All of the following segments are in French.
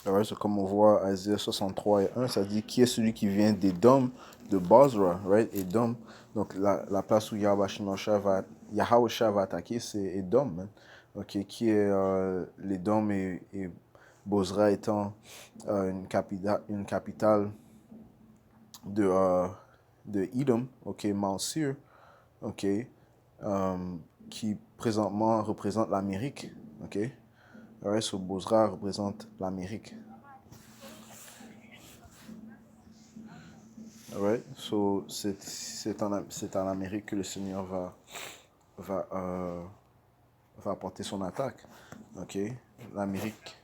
Alright, so comme on voit Isaiah 63:1, ça dit qui est celui qui vient d'Édom, de Bozrah, right? Édom. Donc la place où Yahweh va attaquer, c'est Édom, man. Ok, qui est l'Édom et Bozrah étant une capitale de, de Edom, ok, Mount Seir, ok, qui présentement représente l'Amérique, ok. Alright, so Bozrah représente l'Amérique. Alright, so c'est en Amérique que le Seigneur va, euh, va apporter son attaque. Ok, l'Amérique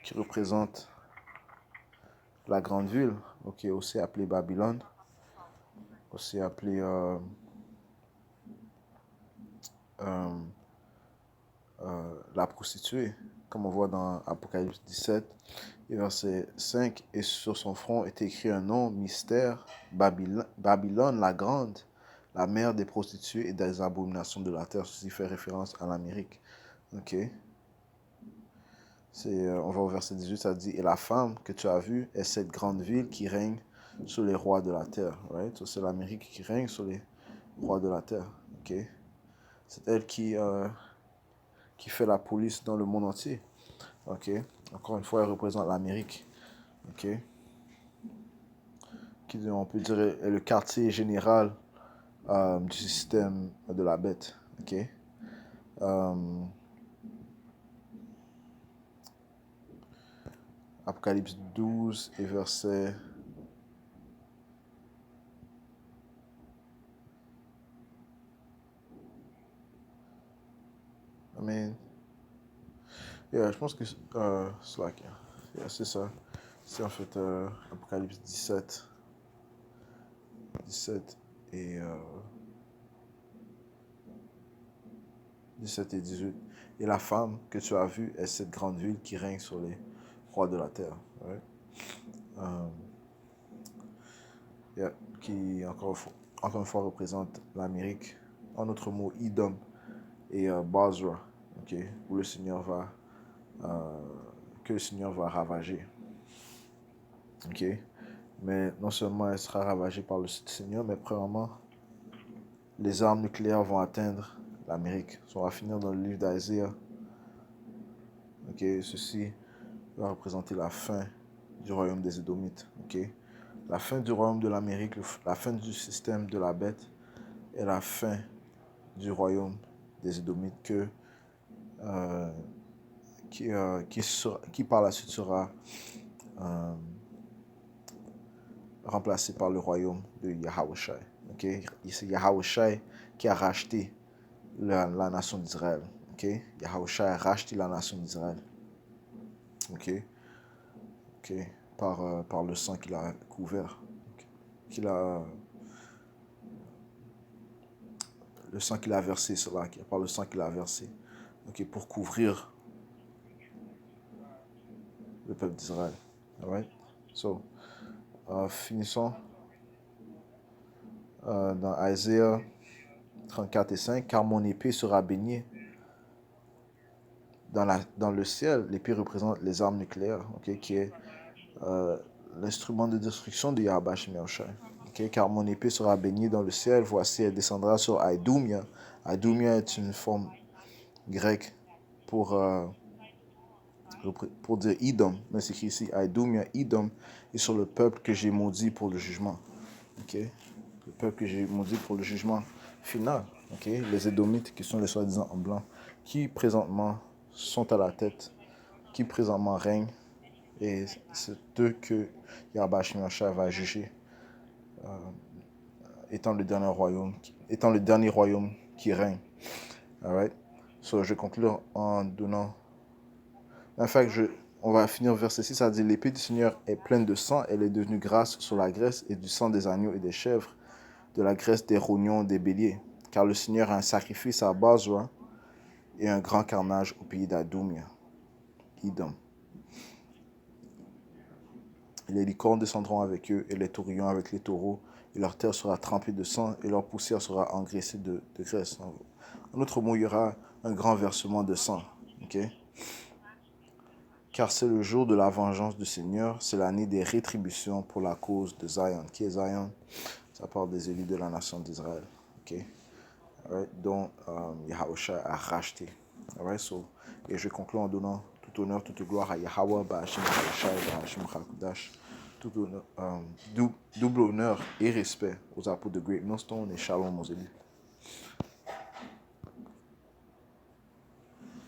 qui représente la grande ville, ok, aussi appelée Babylone, aussi appelée euh, la prostituée, comme on voit dans Apocalypse 17, et verset 5, et sur son front est écrit un nom mystère, Babylone la grande, la mère des prostituées et des abominations de la terre. Ceci fait référence à l'Amérique. Ok. On va au verset 18, ça dit, et la femme que tu as vue est cette grande ville qui règne sur les rois de la terre. Right? So, c'est l'Amérique qui règne sur les rois de la terre. Ok. C'est elle qui fait la police dans le monde entier. Ok. Encore une fois, elle représente l'Amérique. Ok. Qui, on peut dire, est le quartier général du système de la bête. Ok. Apocalypse 12 et verset. Amen. Yeah, je pense que Slack. Yeah, c'est ça. C'est en fait Apocalypse 17 et 17 et 18. Et la femme que tu as vue est cette grande ville qui règne sur les rois de la terre. Right? Yeah, qui encore une fois représente l'Amérique. En autre mot, Edom et Bozrah, okay, où le Seigneur que le Seigneur va ravager. Okay? Mais non seulement elle sera ravagée par le Seigneur, mais premièrement, les armes nucléaires vont atteindre l'Amérique. On va finir dans le livre d'Isaiah. Okay? Ceci va représenter la fin du royaume des Édomites. Okay? La fin du royaume de l'Amérique, la fin du système de la bête et la fin du royaume des Édomites qui par la suite sera remplacé par le royaume de Yahushai. Okay? C'est Yahushai qui a racheté la nation d'Israël. Okay? Yahushai a racheté la nation d'Israël. Okay? Okay? Par le sang qu'il a couvert. Okay? Le sang qu'il a versé, cela, par le sang qu'il a versé. Okay? Pour couvrir le peuple d'Israël. Alright? So, finissons dans Isaiah 34 et 5, car mon épée sera baignée dans le ciel. L'épée représente les armes nucléaires, okay, qui est l'instrument de destruction de Yahweh Shemeshai. Okay, car mon épée sera baignée dans le ciel, voici elle descendra sur Aïdoumia. Aïdoumia est une forme grecque pour dire Idom, mais c'est écrit ici Aïdoumia, Idom, et sur le peuple que j'ai maudit pour le jugement. Okay? Le peuple que j'ai maudit pour le jugement final. Okay? Les Édomites, qui sont les soi-disant en blanc, qui présentement sont à la tête, qui présentement règnent, et c'est eux que Yahweh Shemeshai va juger, étant le dernier royaume qui règne. Alright? So, je vais conclure en donnant. En fait, on va finir verset 6, ça dit l'épée du Seigneur est pleine de sang, elle est devenue grasse sur la graisse et du sang des agneaux et des chèvres, de la graisse des rognons des béliers. Car le Seigneur a un sacrifice à Bozrah et un grand carnage au pays d'Adoumia, Idom. Et les licornes descendront avec eux et les taurillons avec les taureaux, et leur terre sera trempée de sang et leur poussière sera engraissée de graisse. En autre mot, il y aura un grand versement de sang. Okay? car c'est le jour de la vengeance du Seigneur, c'est l'année des rétributions pour la cause de Zion. Qui est Zion? Ça parle des élus de la nation d'Israël. Okay? Right? Dont Yahusha a racheté. Right? So, et je conclue en donnant tout honneur, toute gloire à Yahweh, Ba'ashim Yahusha, Ba'ashim Chakudash. Tout honneur, double honneur et respect aux apôtres de Great Millstone et Shalom aux élus.